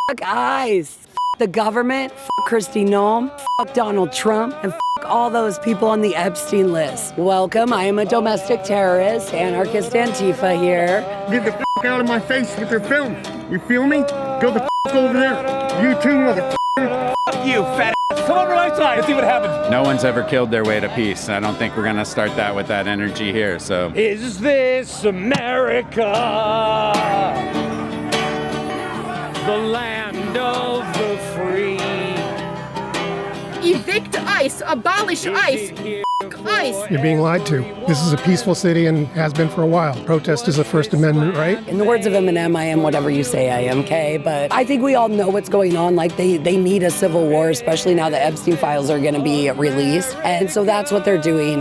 Fuck ICE. F the government. F Kristi Noem. F Donald Trump. And f all those people on the Epstein list. Welcome. I am a domestic terrorist, anarchist Antifa here. Get the f out of my face with your film. You feel me? Go the f over there. You too, motherfucker. Fuck you, fat ass. Come over my side. Let's see what happens. No one's ever killed their way to peace. I don't think we're going to start that with that energy here, so. Is this America? The land of the free. Evict ICE, abolish ICE, ICE. You're being lied to. This is a peaceful city and has been for a while. Protest is a First Amendment right. In the words of Eminem, I am whatever you say I am, Kay. But I think we all know what's going on. Like, they need a civil war, especially now the Epstein files are going to be released. And so that's what they're doing.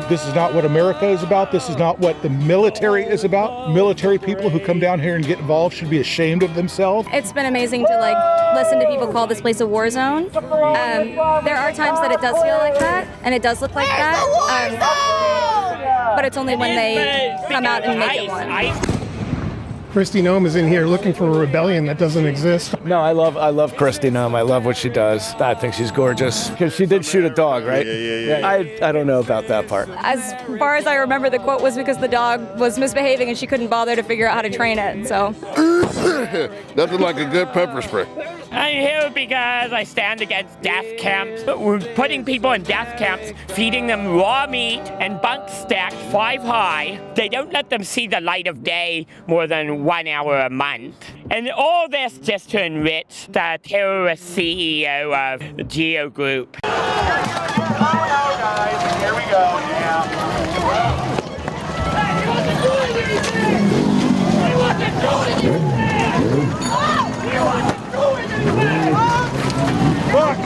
This is not what America is about. This is not what the military is about. Military people who come down here and get involved should be ashamed of themselves. It's been amazing to listen to people call this place a war zone. There are times that it does feel like that, and it does look like that. But it's only when they come out and make it one. Kristi Noem is in here looking for a rebellion that doesn't exist. No, I love Kristi Noem. I love what she does. I think she's gorgeous. Because she did shoot a dog, right? Yeah. I don't know about that part. As far as I remember, the quote was because the dog was misbehaving and she couldn't bother to figure out how to train it, so. Nothing like a good pepper spray. I'm here because I stand against death camps. We're putting people in death camps, feeding them raw meat and bunk stacked 5 high. They don't let them see the light of day more than 1 hour a month. And all this just to enrich the terrorist CEO of the Geo Group. Oh no, guys, here we go. Look!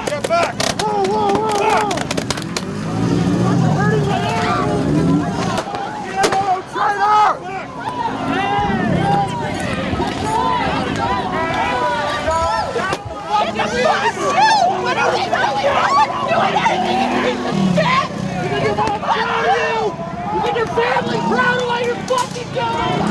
Get back! Whoa, whoa, whoa! What are they doing? Doing anything? Shit! You think your mom proud of you? You think your family proud of what you're fucking doing?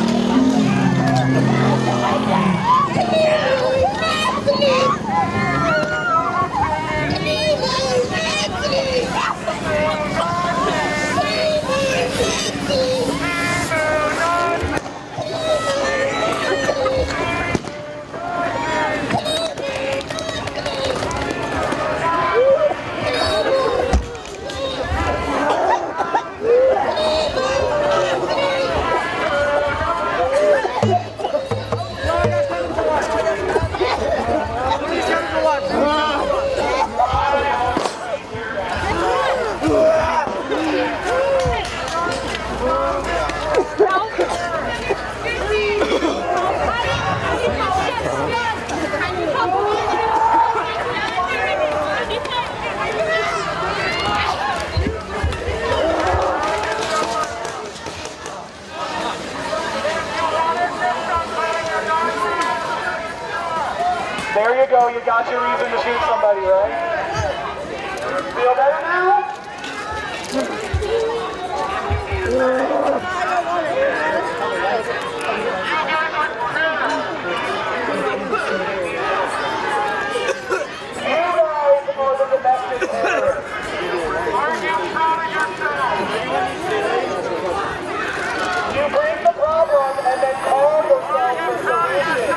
There you go, you got your reason to shoot somebody, right? Feel better now? You guys are the domestic terrorists. Are you proud of yourself? You bring the problem and then call yourself the solution.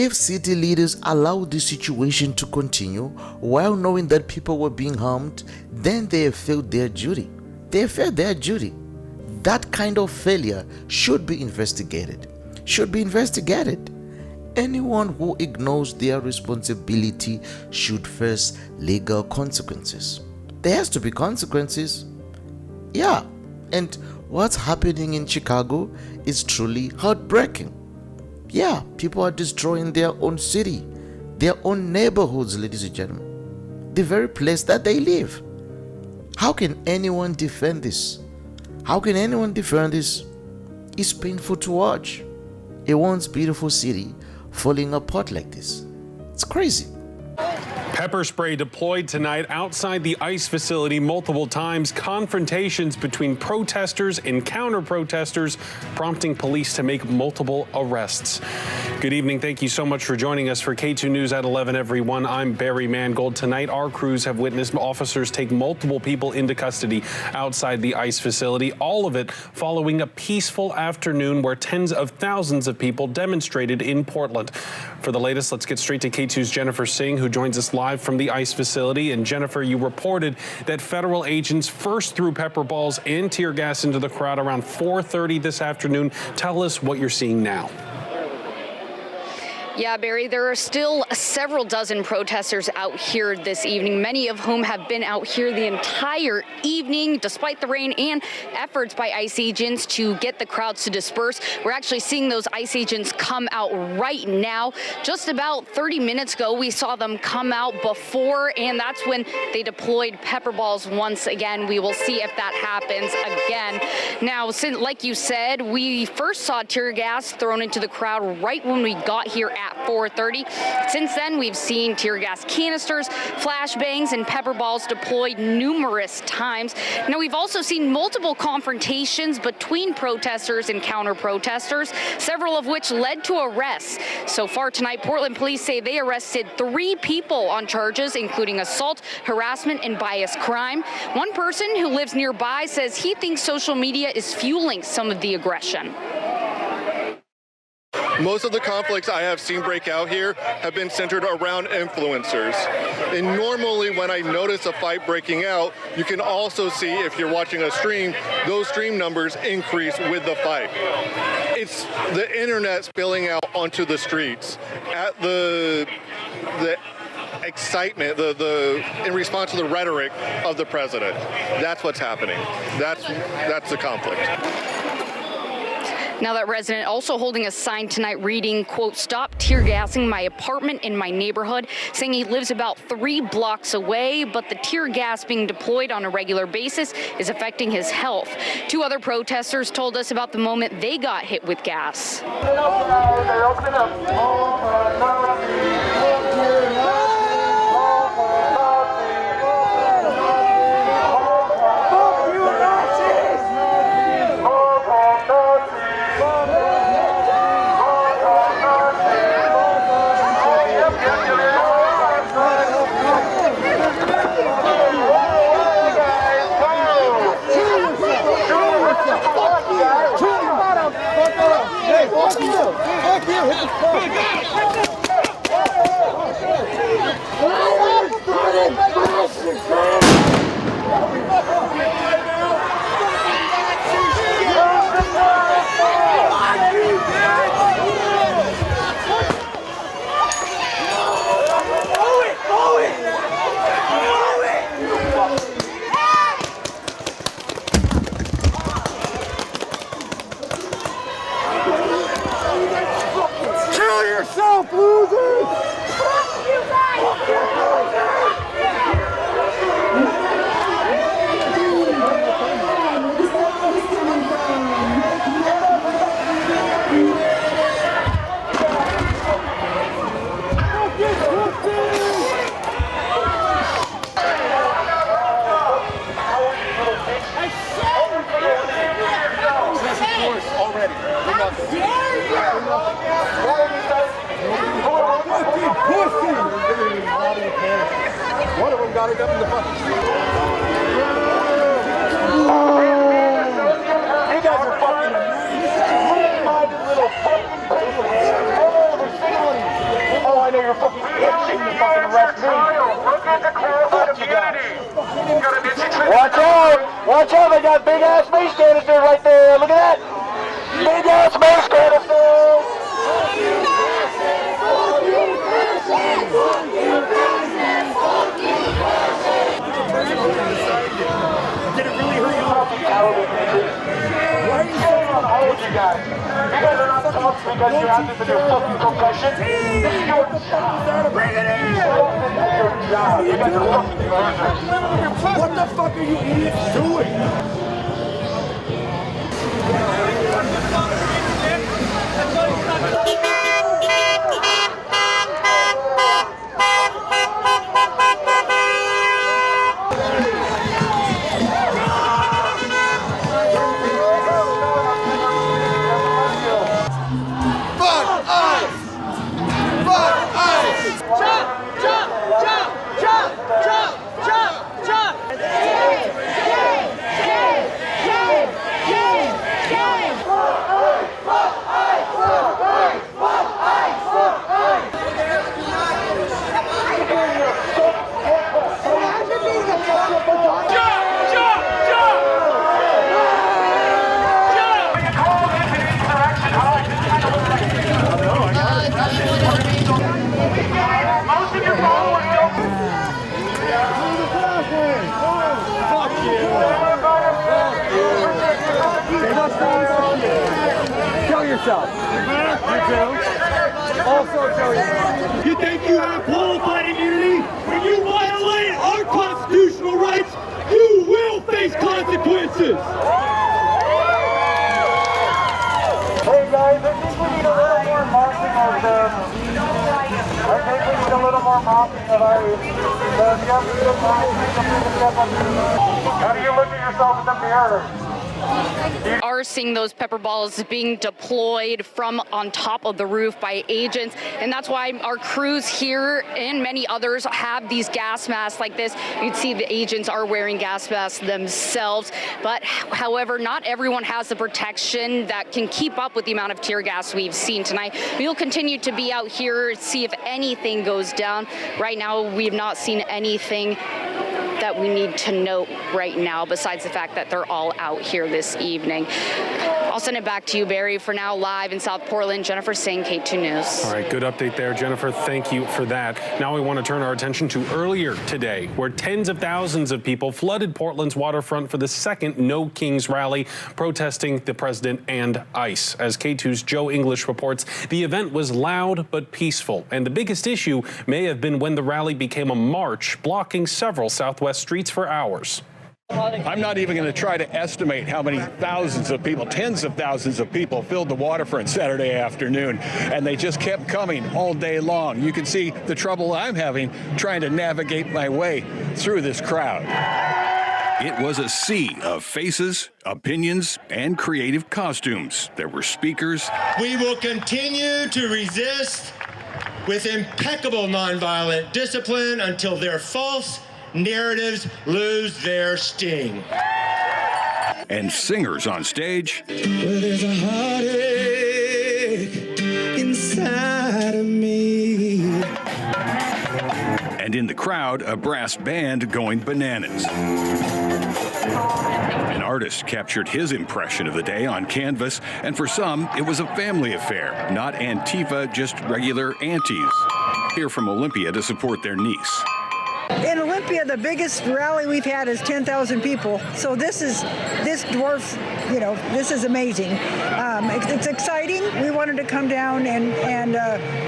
If city leaders allowed the situation to continue while knowing that people were being harmed, then they have failed their duty. They have failed their duty. That kind of failure should be investigated. Anyone who ignores their responsibility should face legal consequences. There has to be consequences. Yeah, and what's happening in Chicago is truly heartbreaking. Yeah, people are destroying their own city, their own neighborhoods, ladies and gentlemen, the very place that they live. How can anyone defend this? It's painful to watch a once beautiful city falling apart like this. It's crazy. Pepper spray deployed tonight outside the ICE facility multiple times. Confrontations between protesters and counter-protesters, prompting police to make multiple arrests. Good evening. Thank you so much for joining us for K2 News at 11, everyone. I'm Barry Mangold. Tonight, our crews have witnessed officers take multiple people into custody outside the ICE facility, all of it following a peaceful afternoon where tens of thousands of people demonstrated in Portland. For the latest, let's get straight to K2's Jennifer Singh, who joins us live from the ICE facility. And Jennifer, you reported that federal agents first threw pepper balls and tear gas into the crowd around 4:30 this afternoon. Tell us what you're seeing now. Yeah, Barry, there are still several dozen protesters out here this evening, many of whom have been out here the entire evening, despite the rain and efforts by ICE agents to get the crowds to disperse. We're actually seeing those ICE agents come out right now. Just about 30 minutes ago, we saw them come out before, and that's when they deployed pepper balls once again. We will see if that happens again. Now, since, like you said, we first saw tear gas thrown into the crowd right when we got here at 4:30. Since then, we've seen tear gas canisters, flashbangs, and pepper balls deployed numerous times. Now, we've also seen multiple confrontations between protesters and counter-protesters, several of which led to arrests. So far tonight, Portland police say they arrested 3 people on charges, including assault, harassment, and bias crime. One person who lives nearby says he thinks social media is fueling some of the aggression. Most of the conflicts I have seen break out here have been centered around influencers. And normally when I notice a fight breaking out, you can also see, if you're watching a stream, those stream numbers increase with the fight. It's the internet spilling out onto the streets at the excitement, in response to the rhetoric of the president. That's what's happening. That's the conflict. Now, that resident also holding a sign tonight reading, quote, "Stop tear gassing my apartment in my neighborhood," saying he lives about 3 blocks away, but the tear gas being deployed on a regular basis is affecting his health. 2 other protesters told us about the moment they got hit with gas. Kill yourself, losers! Fuck you guys! One of them got it up in the fucking street. You guys are fucking amazing. Little fucking Watch out! Watch out! They got big ass mace canisters right there. Look at that! Big ass mace canisters! Did it really hurt you? Why are you so apology, guys? You guys are not tough because you're out there with your fucking concussion. This is your job. Bring it in! This is your job. You guys are fucking losers. What the fuck are you idiots doing? Kill yourself. You too. Also kill yourself. You think you have qualified immunity? When you violate our constitutional rights, you will face consequences. Hey guys, I think we need a little more marking of them. I think we need a little more marking of ours. How do you look at yourself in the mirror? We are seeing those pepper balls being deployed from on top of the roof by agents, and that's why our crews here and many others have these gas masks like this. You'd see the agents are wearing gas masks themselves, but however, not everyone has the protection that can keep up with the amount of tear gas we've seen tonight. We will continue to be out here, see if anything goes down. Right now, we have not seen anything that we need to note right now, besides the fact that they're all out here this evening. I'll send it back to you, Barry. For now, live in South Portland, Jennifer Singh, K2 News. All right, good update there, Jennifer. Thank you for that. Now we want to turn our attention to earlier today, where tens of thousands of people flooded Portland's waterfront for the second No Kings rally, protesting the president and ICE. As K2's Joe English reports, the event was loud but peaceful, and the biggest issue may have been when the rally became a march, blocking several Southwest streets for hours. I'm not even going to try to estimate how many thousands of people, tens of thousands of people filled the waterfront Saturday afternoon, and they just kept coming all day long. You can see the trouble I'm having trying to navigate my way through this crowd. It was a sea of faces, opinions, and creative costumes. There were speakers. We will continue to resist with impeccable nonviolent discipline until their false narratives lose their sting. And singers on stage. Well, there's a heartache inside of me. And in the crowd, a brass band going bananas. An artist captured his impression of the day on canvas, and for some, it was a family affair, not Antifa, just regular aunties. Here from Olympia to support their niece. In Olympia, the biggest rally we've had is 10,000 people. So this dwarfs, this is amazing. It's exciting. We wanted to come down and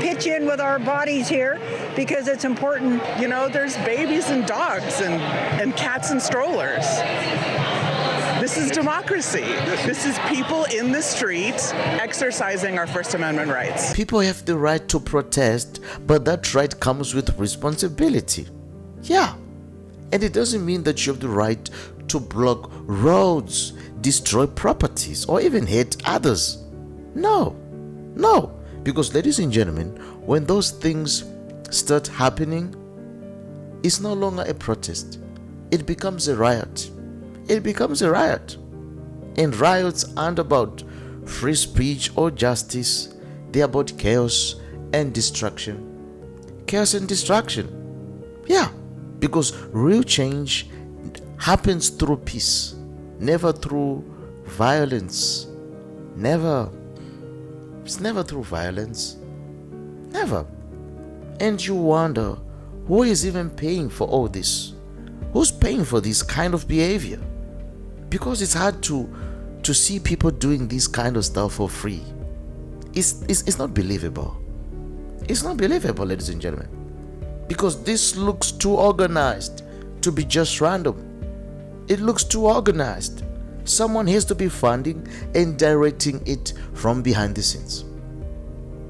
pitch in with our bodies here because it's important. There's babies and dogs and cats and strollers. This is democracy. This is people in the streets exercising our First Amendment rights. People have the right to protest, but that right comes with responsibility. Yeah, and it doesn't mean that you have the right to block roads, destroy properties, or even hate others. No, because ladies and gentlemen, when those things start happening, it's no longer a protest. It becomes a riot. And riots aren't about free speech or justice. They're about chaos and destruction. Yeah. Because real change happens through peace, never through violence. Never. It's never through violence. Never. And you wonder, who is even paying for all this? Who's paying for this kind of behavior? Because it's hard to see people doing this kind of stuff for free. It's not believable. It's not believable, ladies and gentlemen. Because this looks too organized to be just random. It looks too organized. Someone has to be funding and directing it from behind the scenes.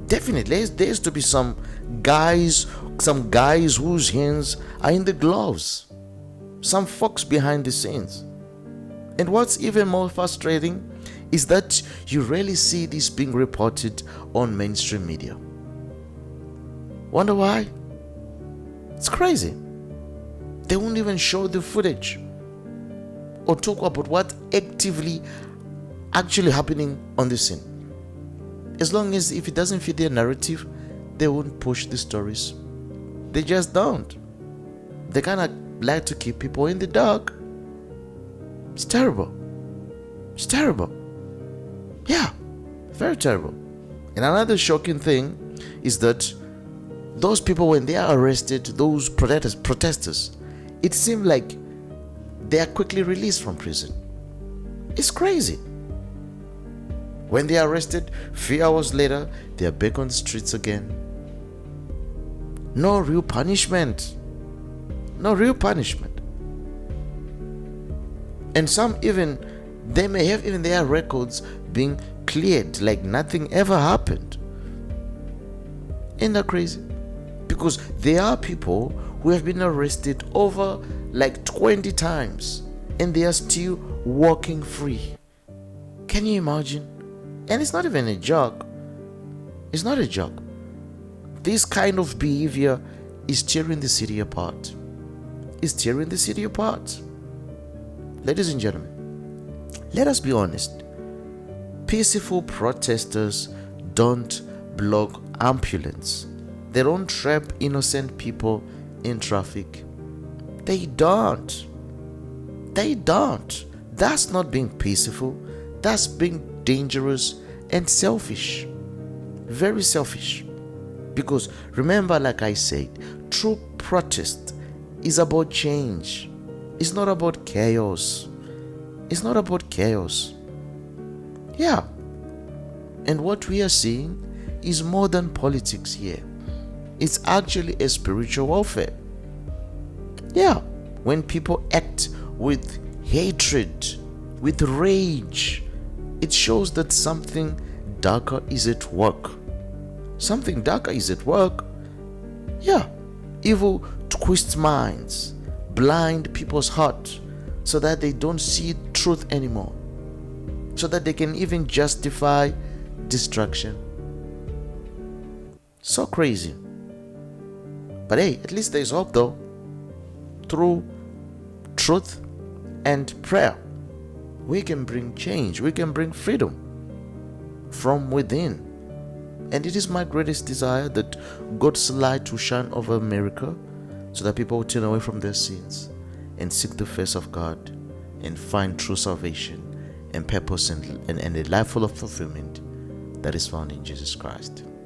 Definitely, there has to be some guys whose hands are in the gloves. Some folks behind the scenes. And what's even more frustrating is that you rarely see this being reported on mainstream media. Wonder why? It's crazy. They won't even show the footage or talk about what actually happening on the scene. As long as if it doesn't fit their narrative, they won't push the stories. They just don't. They kind of like to keep people in the dark. It's terrible. It's terrible. Yeah, very terrible. And another shocking thing is that those people, when they are arrested, those protesters, it seems like they are quickly released from prison. It's crazy. When they are arrested, a few hours later, they are back on the streets again. No real punishment. No real punishment. And some even, they may have even their records being cleared like nothing ever happened. Isn't that crazy? Because there are people who have been arrested over like 20 times and they are still walking free. Can you imagine? And it's not even a joke. It's not a joke. This kind of behavior is tearing the city apart. It's tearing the city apart. Ladies and gentlemen, let us be honest. Peaceful protesters don't block ambulance. They don't trap innocent people in traffic. They don't. They don't. That's not being peaceful. That's being dangerous and selfish. Very selfish. Because remember, like I said, true protest is about change. It's not about chaos. It's not about chaos. Yeah. And what we are seeing is more than politics here. It's actually a spiritual warfare. Yeah. When people act with hatred, with rage, it shows that something darker is at work. Something darker is at work. Yeah. Evil twists minds, blind people's heart so that they don't see truth anymore, so that they can even justify destruction. So crazy. But hey, at least there's hope though. Through truth and prayer, we can bring change. We can bring freedom from within. And it is my greatest desire that God's light will shine over America so that people will turn away from their sins and seek the face of God and find true salvation and purpose and a life full of fulfillment that is found in Jesus Christ.